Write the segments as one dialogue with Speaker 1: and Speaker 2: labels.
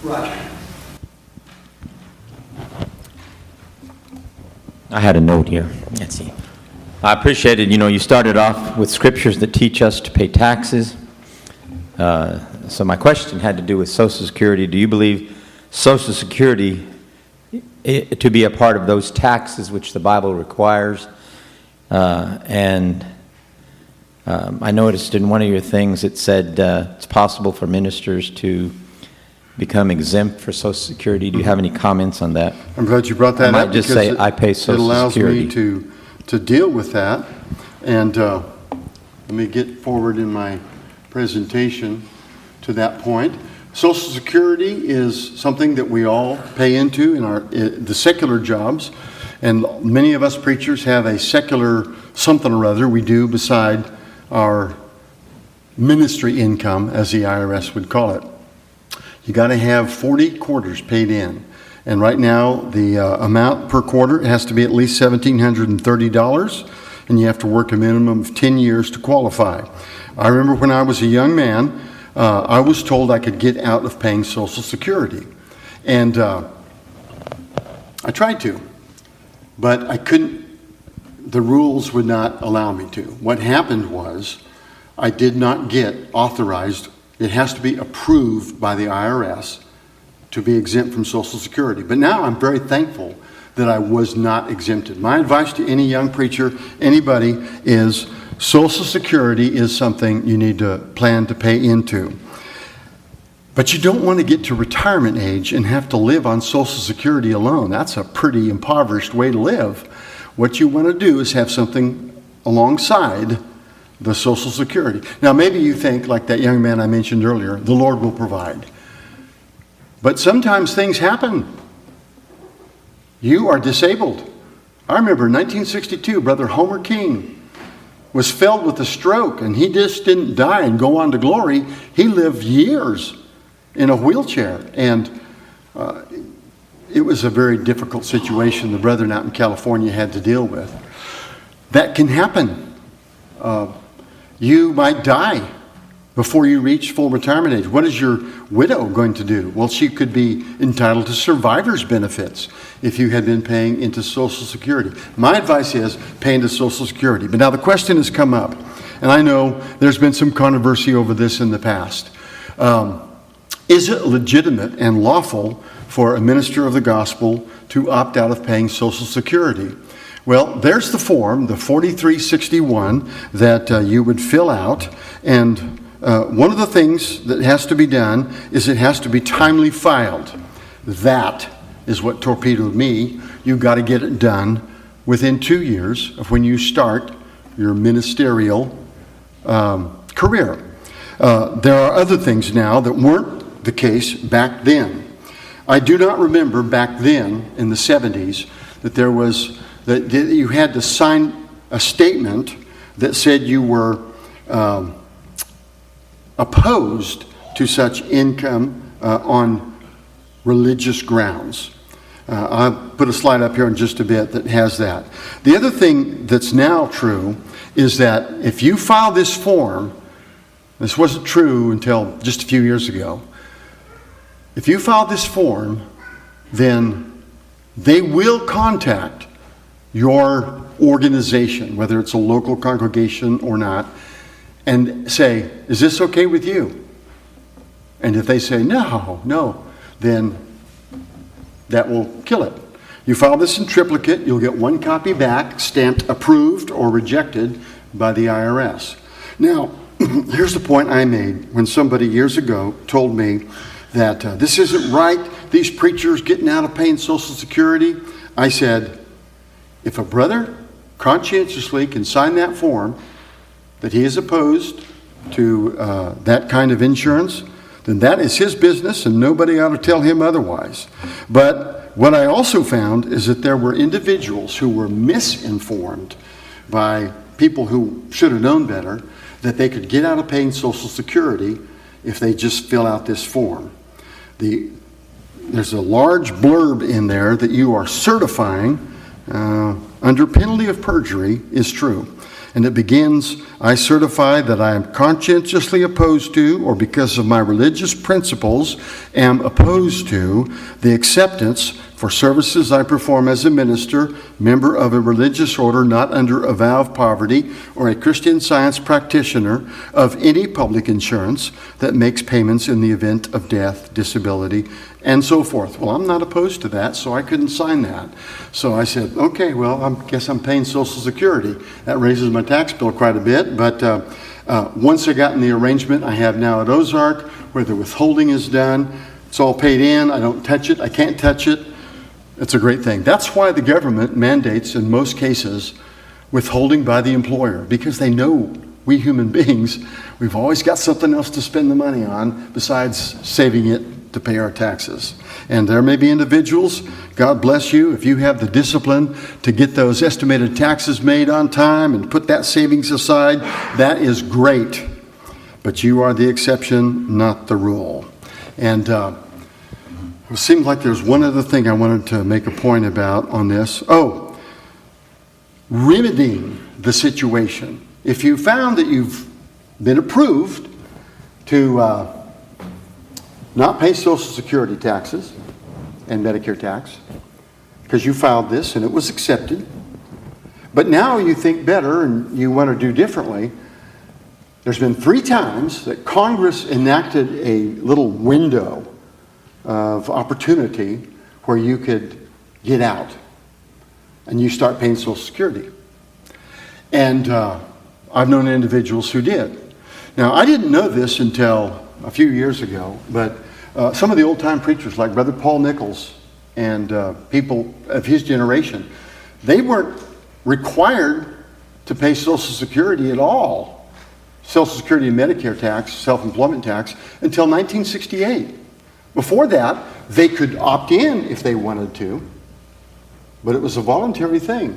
Speaker 1: Roger.
Speaker 2: I had a note here. Let's see. I appreciated, you started off with scriptures that teach us to pay taxes. So my question had to do with Social Security. Do you believe Social Security to be a part of those taxes which the Bible requires? And I noticed in one of your things it said it's possible for ministers to become exempt for Social Security. Do you have any comments on that?
Speaker 3: I'm glad you brought that
Speaker 2: I
Speaker 3: up.
Speaker 2: might just say I pay Social Security.
Speaker 3: It allows me to deal with that. And let me get forward in my presentation to that point. Social Security is something that we all pay into in the secular jobs. And many of us preachers have a secular something or other we do beside our ministry income, as the IRS would call it. You got to have 40 quarters paid in. And right now, the amount per quarter has to be at least $1,730, and you have to work a minimum of 10 years to qualify. I remember when I was a young man, I was told I could get out of paying Social Security. And I tried to, but I couldn't. The rules would not allow me to. What happened was I did not get authorized. It has to be approved by the IRS to be exempt from Social Security. But now I'm very thankful that I was not exempted. My advice to any young preacher, anybody, is Social Security is something you need to plan to pay into. But you don't want to get to retirement age and have to live on Social Security alone. That's a pretty impoverished way to live. What you want to do is have something alongside the Social Security. Now, maybe you think, like that young man I mentioned earlier, the Lord will provide. But sometimes things happen. You are disabled. I remember in 1962, Brother Homer King was filled with a stroke, and he just didn't die and go on to glory. He lived years in a wheelchair, and it was a very difficult situation the brethren out in California had to deal with. That can happen. You might die before you reach full retirement age. What is your widow going to do? Well, she could be entitled to survivor's benefits if you had been paying into Social Security. My advice is pay into Social Security. But now the question has come up, and I know there's been some controversy over this in the past. Is it legitimate and lawful for a minister of the gospel to opt out of paying Social Security? Well, there's the form, the 4361, that you would fill out. And one of the things that has to be done is it has to be timely filed. That is what torpedoed me. You've got to get it done within 2 years of when you start your ministerial career. There are other things now that weren't the case back then. I do not remember back then in the 70s that there was that you had to sign a statement that said you were opposed to such income on religious grounds. I'll put a slide up here in just a bit that has that. The other thing that's now true is that if you file this form, this wasn't true until just a few years ago, if you file this form, then they will contact your organization, whether it's a local congregation or not, and say, is this okay with you? And if they say, no, then that will kill it. You file this in triplicate, you'll get one copy back, stamped approved or rejected by the IRS. Now, here's the point I made when somebody years ago told me that this isn't right, these preachers getting out of paying Social Security. I said, if a brother conscientiously can sign that form that he is opposed to that kind of insurance, then that is his business and nobody ought to tell him otherwise. But what I also found is that there were individuals who were misinformed by people who should have known better that they could get out of paying Social Security if they just fill out this form. There's a large blurb in there that you are certifying under penalty of perjury is true. And it begins, I certify that I am conscientiously opposed to, or because of my religious principles, am opposed to the acceptance for services I perform as a minister, member of a religious order not under a vow of poverty, or a Christian Science practitioner of any public insurance that makes payments in the event of death, disability, and so forth. Well, I'm not opposed to that, so I couldn't sign that. So I said, okay, well, I guess I'm paying Social Security. That raises my tax bill quite a bit, but once I got in the arrangement I have now at Ozark, where the withholding is done, it's all paid in, I don't touch it, I can't touch it. It's a great thing. That's why the government mandates, in most cases, withholding by the employer, because they know we human beings, we've always got something else to spend the money on besides saving it to pay our taxes. And there may be individuals, God bless you, if you have the discipline to get those estimated taxes made on time and put that savings aside, that is great. But you are the exception, not the rule. And it seems like there's one other thing I wanted to make a point about on this. Oh, remedying the situation. If you found that you've been approved to not pay Social Security taxes and Medicare tax, because you filed this and it was accepted, but now you think better and you want to do differently, there's been 3 times that Congress enacted a little window of opportunity where you could get out and you start paying Social Security. And I've known individuals who did. Now, I didn't know this until a few years ago, but some of the old-time preachers like Brother Paul Nichols and people of his generation, they weren't required to pay Social Security at all, Social Security and Medicare tax, self-employment tax, until 1968. Before that, they could opt in if they wanted to, but it was a voluntary thing.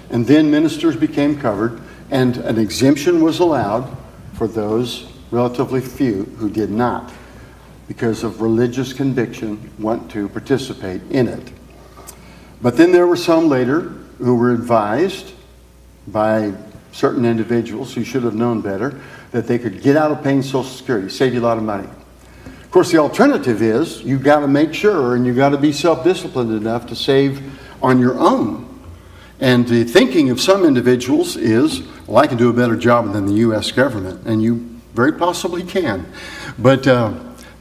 Speaker 3: And then ministers became covered, and an exemption was allowed for those relatively few who did not, because of religious conviction, want to participate in it. But then there were some later who were advised by certain individuals who should have known better that they could get out of paying Social Security, save you a lot of money. Of course, the alternative is you've got to make sure and you've got to be self-disciplined enough to save on your own. And the thinking of some individuals is, well, I can do a better job than the U.S. government, and you very possibly can. But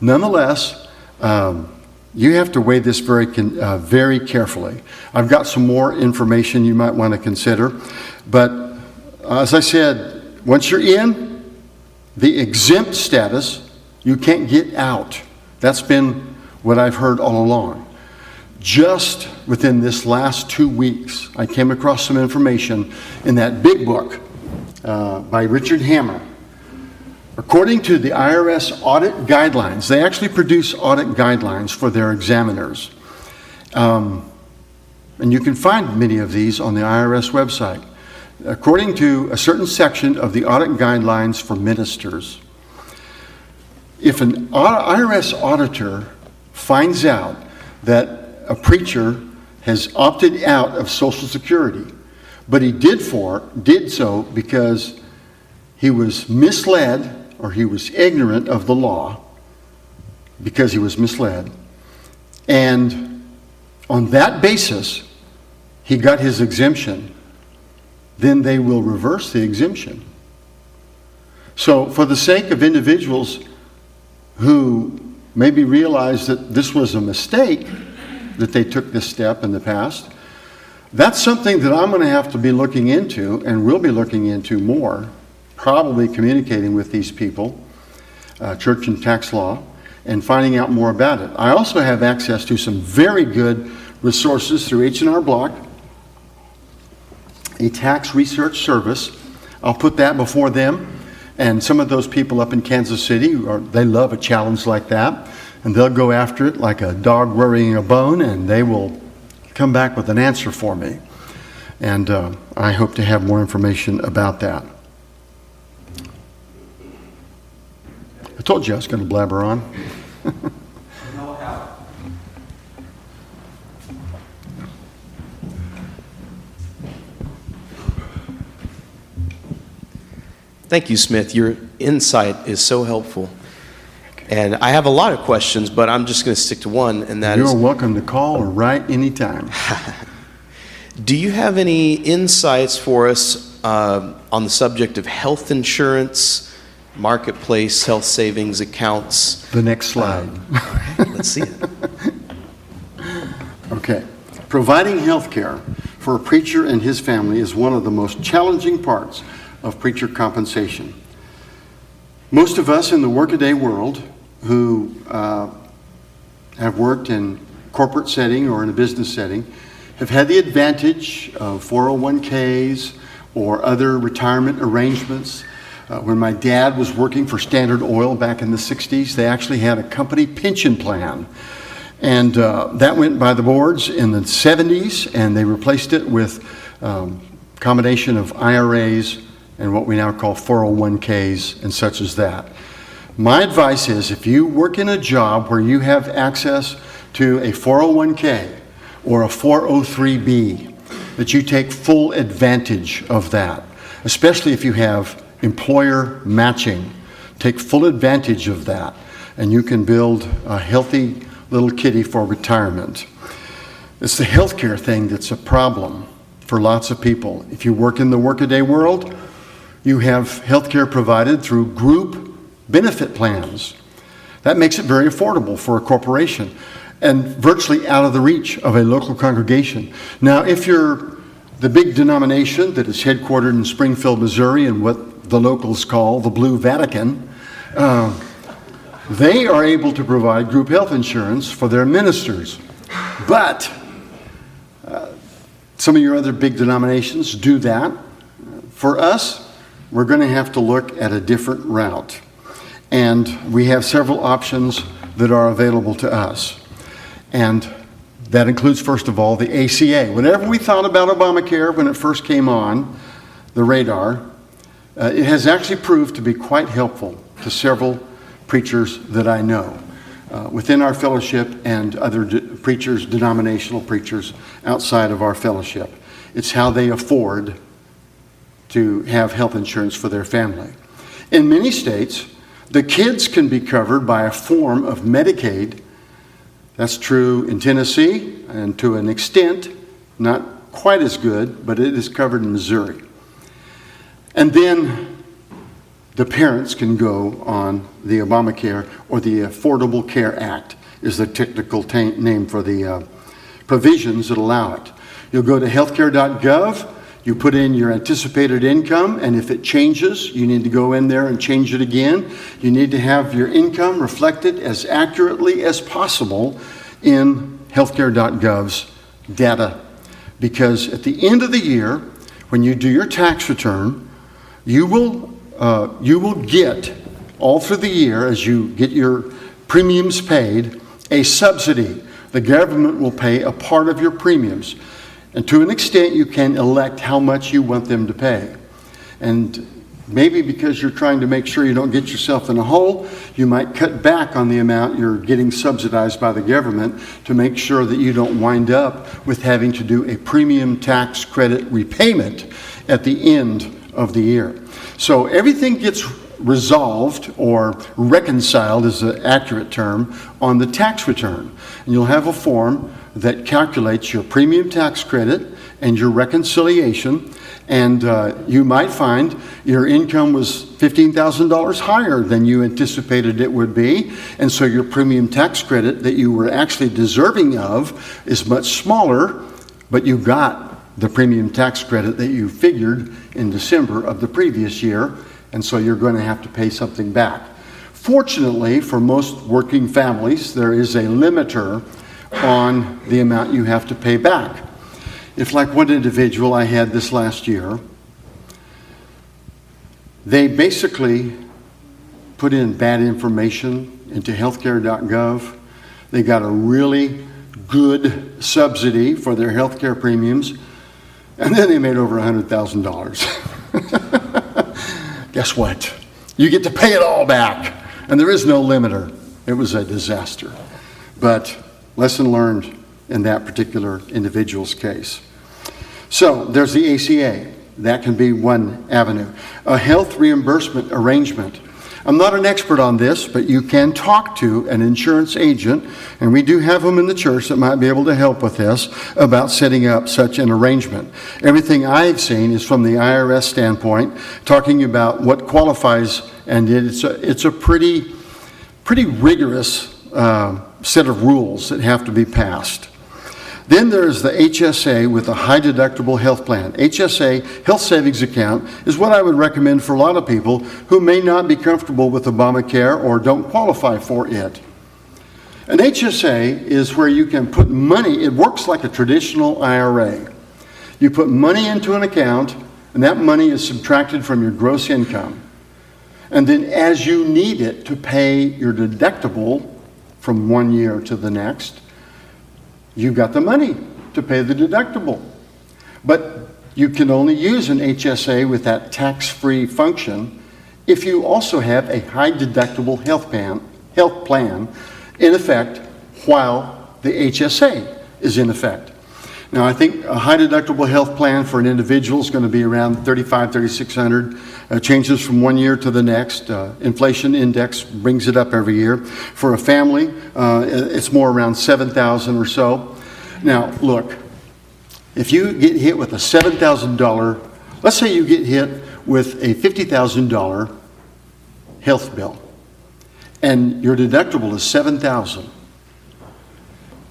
Speaker 3: nonetheless, you have to weigh this very carefully. I've got some more information you might want to consider. But as I said, once you're in the exempt status, you can't get out. That's been what I've heard all along. Just within this last 2 weeks, I came across some information in that big book by Richard Hammer. According to the IRS audit guidelines, they actually produce audit guidelines for their examiners. And you can find many of these on the IRS website. According to a certain section of the audit guidelines for ministers, if an IRS auditor finds out that a preacher has opted out of Social Security, but he did so because he was misled or he was ignorant of the law, because he was misled, and on that basis he got his exemption, then they will reverse the exemption. So for the sake of individuals who maybe realize that this was a mistake, that they took this step in the past, that's something that I'm going to have to be looking into, and will be looking into more, probably communicating with these people, church and tax law, and finding out more about it. I also have access to some very good resources through H&R Block, a tax research service. I'll put that before them. And some of those people up in Kansas City, they love a challenge like that. And they'll go after it like a dog worrying a bone, and they will come back with an answer for me. And I hope to have more information about that. I told you I was going to blabber on.
Speaker 1: Thank you, Smith. Your insight is so helpful. And I have a lot of questions, but I'm just going to stick to one, and that is,
Speaker 3: You're welcome to call or write anytime.
Speaker 1: do you have any insights for us on the subject of health insurance, marketplace, health savings accounts?
Speaker 3: The next slide.
Speaker 1: All right, let's see it.
Speaker 3: Okay. Providing health care for a preacher and his family is one of the most challenging parts of preacher compensation. Most of us in the workaday world who have worked in corporate setting or in a business setting have had the advantage of 401ks or other retirement arrangements. When my dad was working for Standard Oil back in the 60s, they actually had a company pension plan. And that went by the boards in the 70s, and they replaced it with a combination of IRAs and what we now call 401ks and such as that. My advice is, if you work in a job where you have access to a 401k or a 403b, that you take full advantage of that, especially if you have employer matching. Take full advantage of that, and you can build a healthy little kitty for retirement. It's the healthcare thing that's a problem for lots of people. If you work in the workaday world, you have healthcare provided through group benefit plans. That makes it very affordable for a corporation and virtually out of the reach of a local congregation. Now, if you're the big denomination that is headquartered in Springfield, Missouri, and what the locals call the Blue Vatican, they are able to provide group health insurance for their ministers. But some of your other big denominations do that. For us, we're going to have to look at a different route. And we have several options that are available to us. And that includes, first of all, the ACA. Whenever we thought about Obamacare when it first came on the radar, it has actually proved to be quite helpful to several preachers that I know within our fellowship and other preachers, denominational preachers outside of our fellowship. It's how they afford to have health insurance for their family. In many states, the kids can be covered by a form of Medicaid. That's true in Tennessee, and to an extent, not quite as good, but it is covered in Missouri. And then the parents can go on the Obamacare, or the Affordable Care Act is the technical name for the provisions that allow it. You'll go to healthcare.gov, you put in your anticipated income, and if it changes, you need to go in there and change it again. You need to have your income reflected as accurately as possible in healthcare.gov's data. Because at the end of the year, when you do your tax return, you will get, all through the year, as you get your premiums paid, a subsidy. The government will pay a part of your premiums. And to an extent, you can elect how much you want them to pay. And maybe because you're trying to make sure you don't get yourself in a hole, you might cut back on the amount you're getting subsidized by the government to make sure that you don't wind up with having to do a premium tax credit repayment at the end of the year. So everything gets resolved, or reconciled is an accurate term, on the tax return. And you'll have a form that calculates your premium tax credit and your reconciliation, and you might find your income was $15,000 higher than you anticipated it would be, and so your premium tax credit that you were actually deserving of is much smaller, but you got the premium tax credit that you figured in December of the previous year, and so you're going to have to pay something back. Fortunately, for most working families, there is a limiter on the amount you have to pay back. If, like one individual I had this last year, they basically put in bad information into healthcare.gov. They got a really good subsidy for their healthcare premiums, and then they made over $100,000. Guess what? You get to pay it all back, and there is no limiter. It was a disaster. But lesson learned in that particular individual's case. So there's the ACA. that can be one avenue. A health reimbursement arrangement. I'm not an expert on this, but you can talk to an insurance agent, and we do have them in the church that might be able to help with this, about setting up such an arrangement. Everything I've seen is from the IRS standpoint, talking about what qualifies, and it's a pretty rigorous set of rules that have to be passed. Then there's the HSA with a high deductible health plan. HSA, health savings account, is what I would recommend for a lot of people who may not be comfortable with Obamacare or don't qualify for it. An HSA is where you can put money, it works like a traditional IRA. You put money into an account, and that money is subtracted from your gross income. And then as you need it to pay your deductible from one year to the next, you've got the money to pay the deductible. But you can only use an HSA with that tax-free function if you also have a high deductible health plan in effect while the HSA is in effect. Now, I think a high deductible health plan for an individual is going to be around $3,500, $3,600. Changes from one year to the next. Inflation index brings it up every year. For a family, it's more around $7,000 or so. Now, look, if you get hit with a $7,000, let's say you get hit with a $50,000 health bill, and your deductible is $7,000.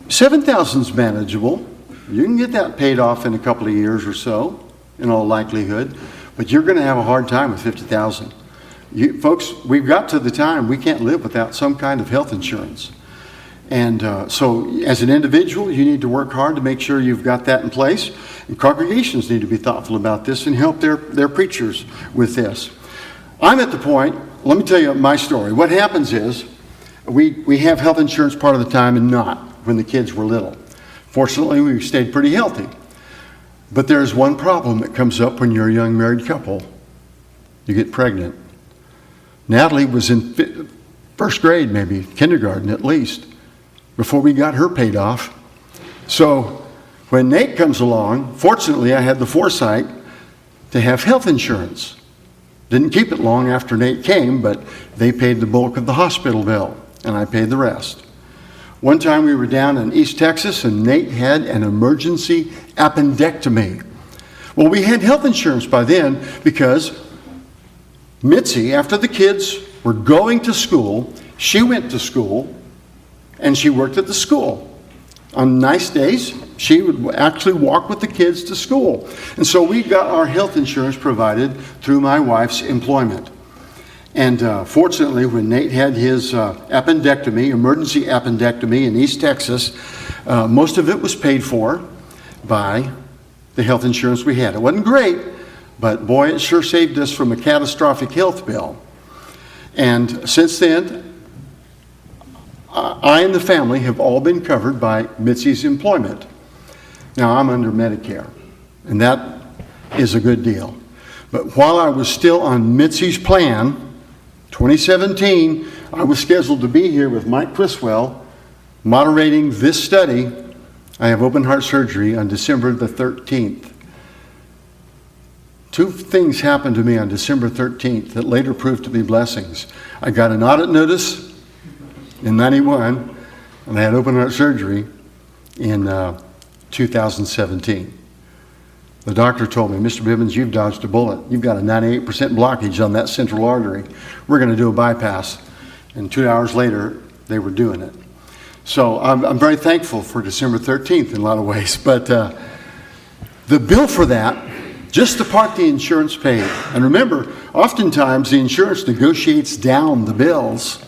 Speaker 3: $7,000 is manageable. You can get that paid off in a couple of years or so, in all likelihood, but you're going to have a hard time with $50,000. Folks, we've got to the time we can't live without some kind of health insurance. And so as an individual, you need to work hard to make sure you've got that in place. And congregations need to be thoughtful about this and help their preachers with this. I'm at the point, let me tell you my story. What happens is we have health insurance part of the time and not when the kids were little. Fortunately, we stayed pretty healthy. But there's one problem that comes up when you're a young married couple. You get pregnant. Natalie was in first grade, maybe kindergarten at least, before we got her paid off. So when Nate comes along, fortunately I had the foresight to have health insurance. Didn't keep it long after Nate came, but they paid the bulk of the hospital bill, and I paid the rest. One time we were down in East Texas, and Nate had an emergency appendectomy. Well, we had health insurance by then because Mitzi, after the kids were going to school, she went to school, and she worked at the school. On nice days, she would actually walk with the kids to school. And so we got our health insurance provided through my wife's employment. And fortunately, when Nate had his appendectomy, emergency appendectomy in East Texas, most of it was paid for by the health insurance we had. It wasn't great, but boy, it sure saved us from a catastrophic health bill. And since then, I and the family have all been covered by Mitzi's employment. Now, I'm under Medicare, and that is a good deal. But while I was still on Mitzi's plan, 2017, I was scheduled to be here with Mike Criswell moderating this study. I have open heart surgery on December the 13th. Two things happened to me on December 13th that later proved to be blessings. I got an audit notice in 91, and I had open heart surgery in 2017. The doctor told me, Mr. Bibens, you've dodged a bullet. You've got a 98% blockage on that central artery. We're going to do a bypass. And 2 hours later, they were doing it. So I'm very thankful for December 13th in a lot of ways. But the bill for that, just the part the insurance paid. And remember, oftentimes the insurance negotiates down the bills,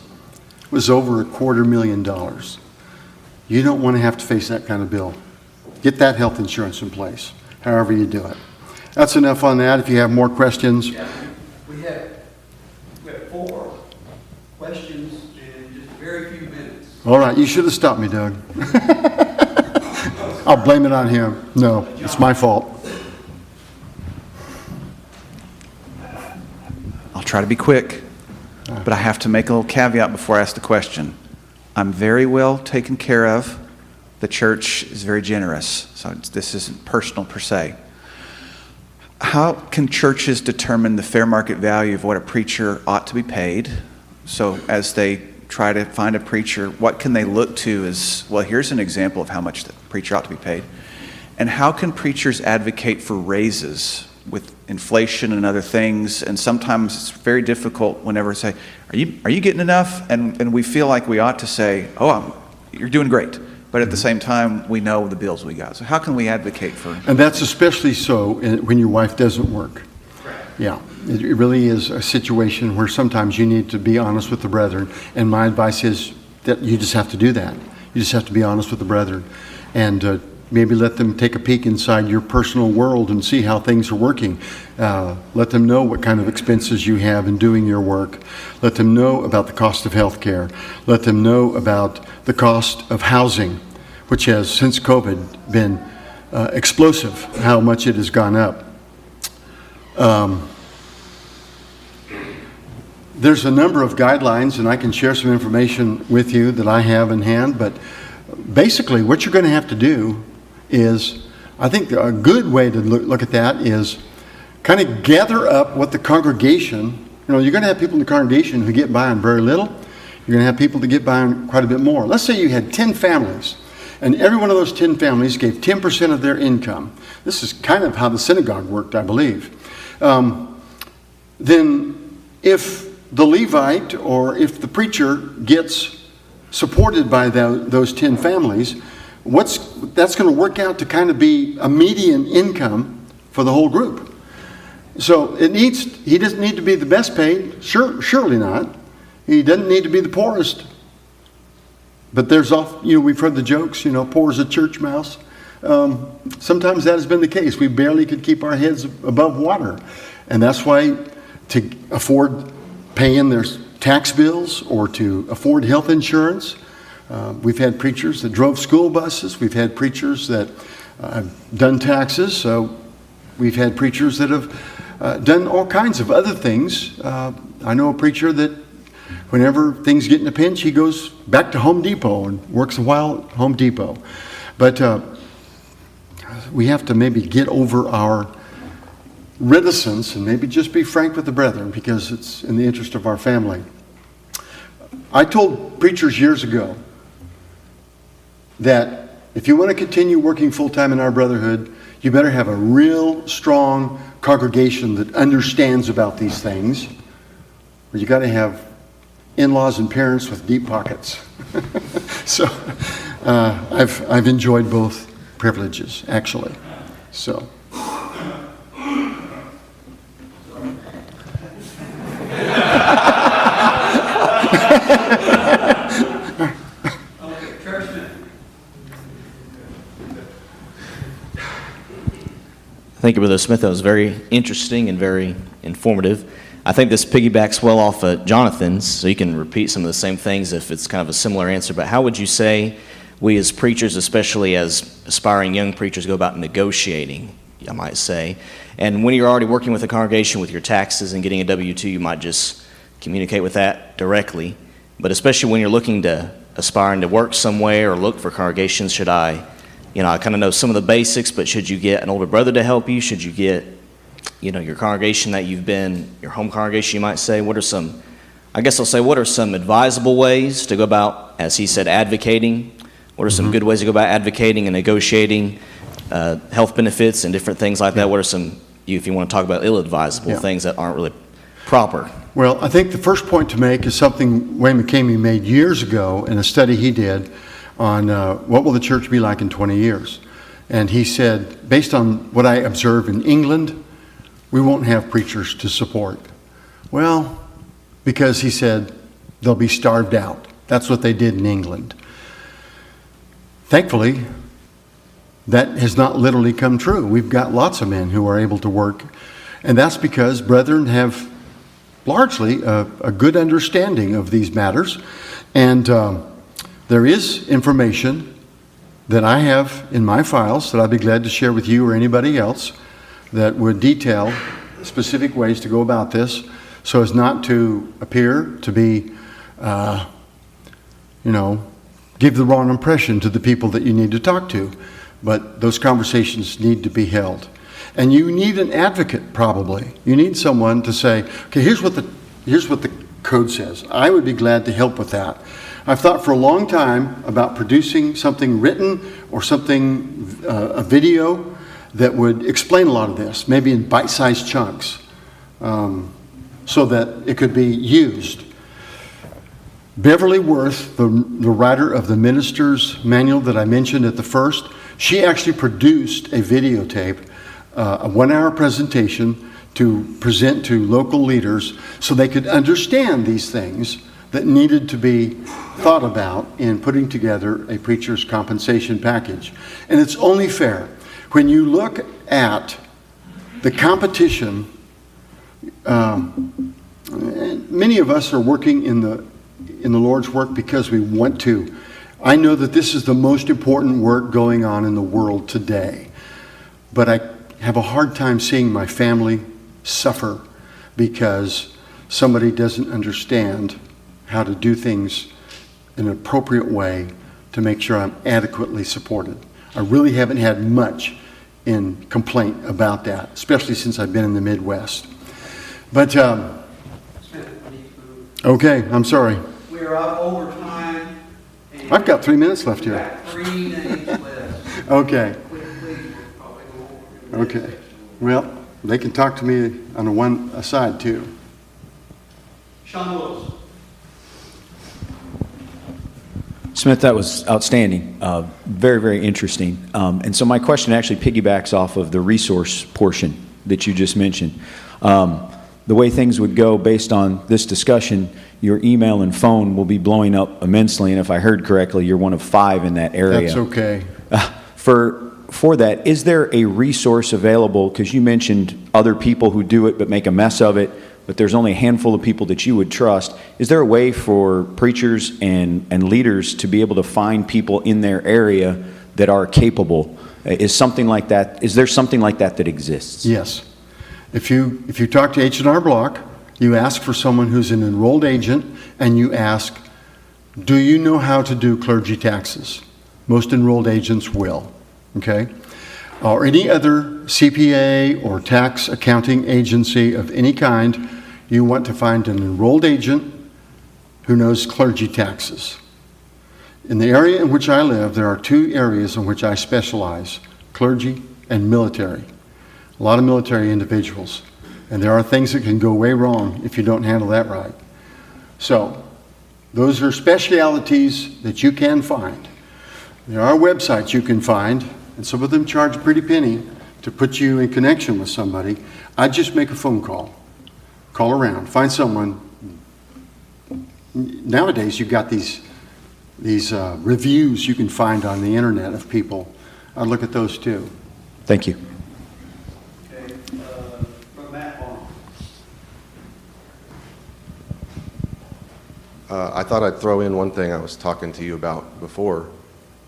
Speaker 3: was over $250,000. You don't want to have to face that kind of bill. Get that health insurance in place, however you do it. That's enough on that. If you have more questions.
Speaker 4: Yeah, we have 4 questions in just a very few minutes.
Speaker 3: All right, you should have stopped me, Doug. I'll blame it on him. No, it's my fault.
Speaker 5: I'll try to be quick, but I have to make a little caveat before I ask the question. I'm very well taken care of. The church is very generous, so this isn't personal per se. how can churches determine the fair market value of what a preacher ought to be paid? So as they try to find a preacher, what can they look to as, well, here's an example of how much the preacher ought to be paid. And how can preachers advocate for raises with inflation and other things? And sometimes it's very difficult whenever I say, are you getting enough? And we feel like we ought to say, you're doing great. But at the same time, we know the bills we got. So how can we advocate for?
Speaker 3: And that's especially so when your wife doesn't work. Yeah, it really is a situation where sometimes you need to be honest with the brethren. And my advice is that you just have to do that. You just have to be honest with the brethren. And maybe let them take a peek inside your personal world and see how things are working. Let them know what kind of expenses you have in doing your work. Let them know about the cost of health care. Let them know about the cost of housing, which has, since COVID, been explosive, how much it has gone up. There's a number of guidelines, and I can share some information with you that I have in hand, but basically what you're going to have to do is, I think a good way to look at that is kind of gather up what the congregation, you're going to have people in the congregation who get by on very little. You're going to have people that get by on quite a bit more. Let's say you had 10 families, and every one of those 10 families gave 10% of their income. This is kind of how the synagogue worked, I believe. Then if the Levite or if the preacher gets supported by those 10 families, that's going to work out to kind of be a median income for the whole group. So he doesn't need to be the best paid, surely not. He doesn't need to be the poorest. But we've heard the jokes, poor as a church mouse. Sometimes that has been the case. We barely could keep our heads above water. And that's why to afford paying their tax bills or to afford health insurance, we've had preachers that drove school buses. We've had preachers that have done taxes. So we've had preachers that have done all kinds of other things. I know a preacher that whenever things get in a pinch, he goes back to Home Depot and works a while at Home Depot. But we have to maybe get over our reticence and maybe just be frank with the brethren, because it's in the interest of our family. I told preachers years ago that if you want to continue working full-time in our brotherhood, you better have a real strong congregation that understands about these things, or you got to have in-laws and parents with deep pockets. So I've enjoyed both privileges, actually. So.
Speaker 6: Thank you, Brother Smith. That was very interesting and very informative. I think this piggybacks well off of Jonathan's, so you can repeat some of the same things if it's kind of a similar answer. But how would you say we as preachers, especially as aspiring young preachers, go about negotiating, I might say? And when you're already working with a congregation with your taxes and getting a W-2, you might just communicate with that directly. But especially when you're looking to aspiring to work somewhere or look for congregations, should I kind of know some of the basics, but should you get an older brother to help you? Should you get, your congregation that you've been, your home congregation, you might say? What are some advisable ways to go about, as he said, advocating? What are some good ways to go about advocating and negotiating health benefits and different things like that? What are some, if you want to talk about ill-advisable things that aren't really proper?
Speaker 3: Well, I think the first point to make is something Wayne McCamey made years ago in a study he did on what will the church be like in 20 years. And he said, based on what I observe in England, we won't have preachers to support. Well, because he said they'll be starved out. That's what they did in England. Thankfully, that has not literally come true. We've got lots of men who are able to work, and that's because brethren have largely a good understanding of these matters. And there is information that I have in my files that I'd be glad to share with you or anybody else that would detail specific ways to go about this so as not to appear to be, give the wrong impression to the people that you need to talk to. But those conversations need to be held. And you need an advocate, probably. You need someone to say, okay, here's what the code says. I would be glad to help with that. I've thought for a long time about producing something written or something, a video that would explain a lot of this, maybe in bite-sized chunks, so that it could be used. Beverly Worth, the writer of the Minister's Manual that I mentioned at the first, she actually produced a videotape, a 1-hour presentation to present to local leaders so they could understand these things that needed to be thought about in putting together a preacher's compensation package. And it's only fair. When you look at the competition, many of us are working in the Lord's work because we want to. I know that this is the most important work going on in the world today. But I have a hard time seeing my family suffer because somebody doesn't understand how to do things in an appropriate way to make sure I'm adequately supported. I really haven't had much in complaint about that, especially since I've been in the Midwest. But,
Speaker 4: Smith, we need to move.
Speaker 3: okay, I'm sorry.
Speaker 4: We're up over time. and
Speaker 3: I've got 3 minutes left
Speaker 4: we've
Speaker 3: here.
Speaker 4: got 3 names left.
Speaker 3: Okay,
Speaker 4: Please, we'll probably go over.
Speaker 3: okay. Well, they can talk to me on the one aside too.
Speaker 4: Sean Willis.
Speaker 7: Smith, that was outstanding. Very, very interesting. And so my question actually piggybacks off of the resource portion that you just mentioned. The way things would go based on this discussion, your email and phone will be blowing up immensely. And if I heard correctly, you're one of 5 in that area.
Speaker 3: That's okay.
Speaker 7: For that, is there a resource available? Because you mentioned other people who do it but make a mess of it, but there's only a handful of people that you would trust. Is there a way for preachers and leaders to be able to find people in their area that are capable? Is something like that, is there something like that that exists?
Speaker 3: Yes. If you talk to H&R Block, you ask for someone who's an enrolled agent, and you ask, do you know how to do clergy taxes? Most enrolled agents will, okay? Or any other CPA or tax accounting agency of any kind, you want to find an enrolled agent who knows clergy taxes. In the area in which I live, there are 2 areas in which I specialize, clergy and military. A lot of military individuals. And there are things that can go way wrong if you don't handle that right. So, those are specialities that you can find. There are websites you can find, and some of them charge a pretty penny to put you in connection with somebody. I just make a phone call. Call around. Find someone. Nowadays, you've got these reviews you can find on the internet of people. I'd look at those too.
Speaker 7: Thank you.
Speaker 4: Okay, from Matt Long.
Speaker 8: I thought I'd throw in one thing I was talking to you about before.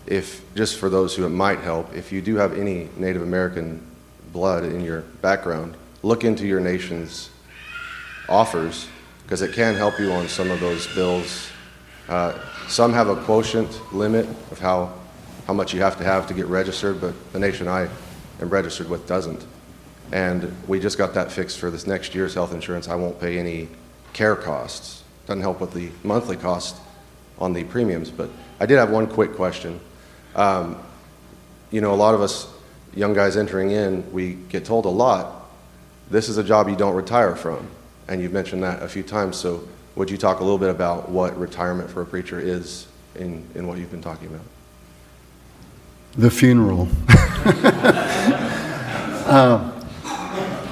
Speaker 8: If, just for those who it might help, if you do have any Native American blood in your background, look into your nation's offers, because it can help you on some of those bills. Some have a quotient limit of how much you have to get registered, but the nation I am registered with doesn't. And we just got that fixed for this next year's health insurance. I won't pay any care costs. Doesn't help with the monthly cost on the premiums, but I did have one quick question. You know, a lot of us young guys entering in, we get told a lot, this is a job you don't retire from. And you've mentioned that a few times, so would you talk a little bit about what retirement for a preacher is in what you've been talking about?
Speaker 3: The funeral.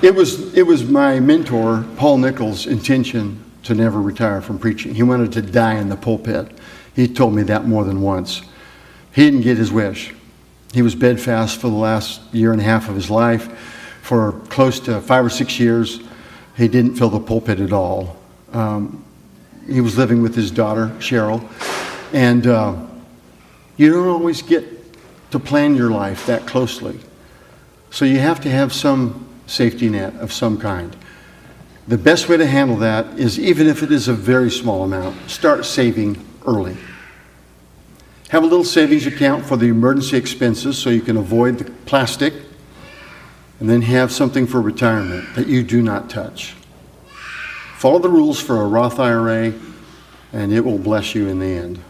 Speaker 3: It was my mentor, Paul Nichols' intention to never retire from preaching. He wanted to die in the pulpit. He told me that more than once. He didn't get his wish. He was bedfast for the last year and a half of his life. For close to 5 or 6 years, he didn't fill the pulpit at all. He was living with his daughter, Cheryl. And you don't always get to plan your life that closely. So you have to have some safety net of some kind. The best way to handle that is, even if it is a very small amount, start saving early. Have a little savings account for the emergency expenses so you can avoid the plastic. and then have something for retirement that you do not touch. Follow the rules for a Roth IRA, and it will bless you in the end.